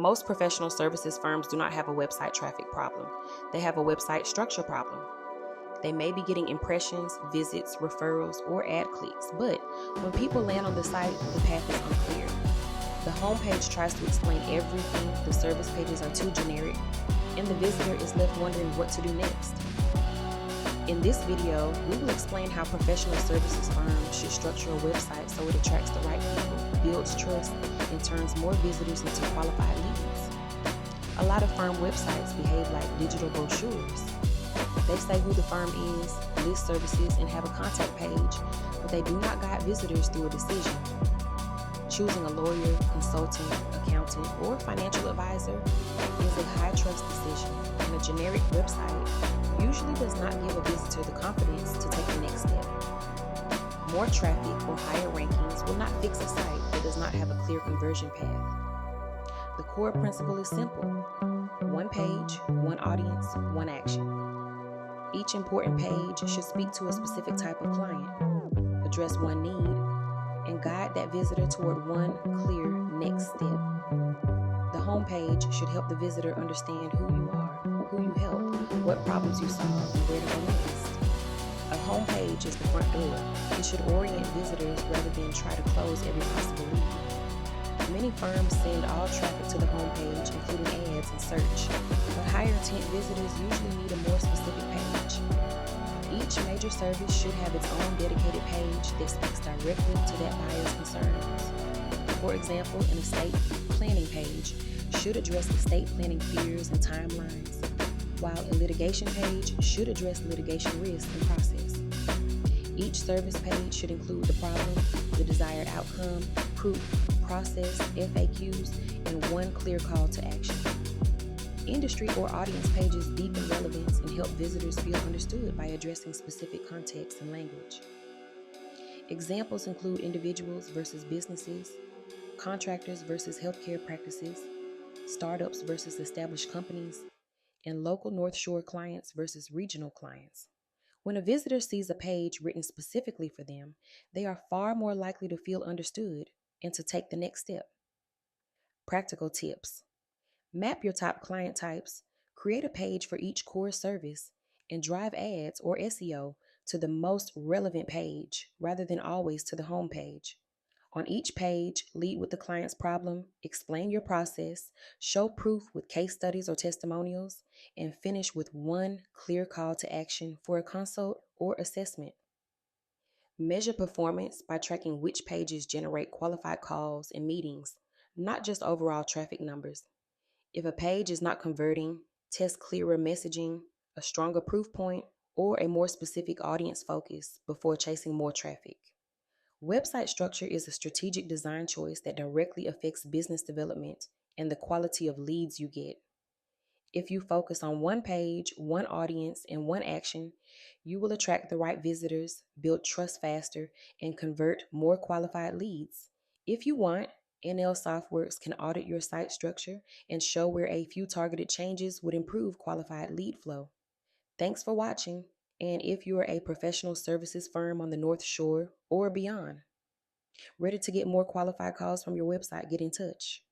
Most professional services firms do not have a website traffic problem. They have a website structure problem. They may be getting impressions, visits, referrals, or ad clicks, but when people land on the site, the path is unclear. The homepage tries to explain everything, the service pages are too generic, and the visitor is left wondering what to do next. In this video, we will explain how professional services firms should structure a website so it attracts the right people, builds trust, and turns more visitors into qualified leads. A lot of firm websites behave like digital brochures. They say who the firm is, list services, and have a contact page, but they do not guide visitors through a decision. Choosing a lawyer, consultant, accountant, or financial advisor is a high-trust decision, and a generic website usually does not give a visitor the confidence to take the next step. More traffic or higher rankings will not fix a site that does not have a clear conversion path. The core principle is simple: one page, one audience, one action. Each important page should speak to a specific type of client, address one need, and guide that visitor toward one clear next step. The homepage should help the visitor understand who you are, who you help, what problems you solve, and where to go next. A homepage is the front door. It should orient visitors rather than try to close every possible lead. Many firms send all traffic to the homepage, including ads and search, but higher intent visitors usually need a more specific page. Each major service should have its own dedicated page that speaks directly to that buyer's concerns. For example, an estate planning page should address estate planning fears and timelines, while a litigation page should address litigation risk and process. Each service page should include the problem, the desired outcome, proof, process, FAQs, and one clear call to action. Industry or audience pages deepen relevance and help visitors feel understood by addressing specific context and language. Examples include individuals versus businesses, contractors versus healthcare practices, startups versus established companies, and local North Shore clients versus regional clients. When a visitor sees a page written specifically for them, they are far more likely to feel understood and to take the next step. Practical tips: map your top client types, create a page for each core service, and drive ads or SEO to the most relevant page rather than always to the home page. On each page, lead with the client's problem, explain your process, show proof with case studies or testimonials, and finish with one clear call to action for a consult or assessment. Measure performance by tracking which pages generate qualified calls and meetings, not just overall traffic numbers. If a page is not converting, test clearer messaging, a stronger proof point, or a more specific audience focus before chasing more traffic. Website structure is a strategic design choice that directly affects business development and the quality of leads you get. If you focus on one page, one audience, and one action, you will attract the right visitors, build trust faster, and convert more qualified leads. If you want, NL Softworks can audit your site structure and show where a few targeted changes would improve qualified lead flow. Thanks for watching, and if you are a professional services firm on the North Shore or beyond, ready to get more qualified calls from your website, get in touch.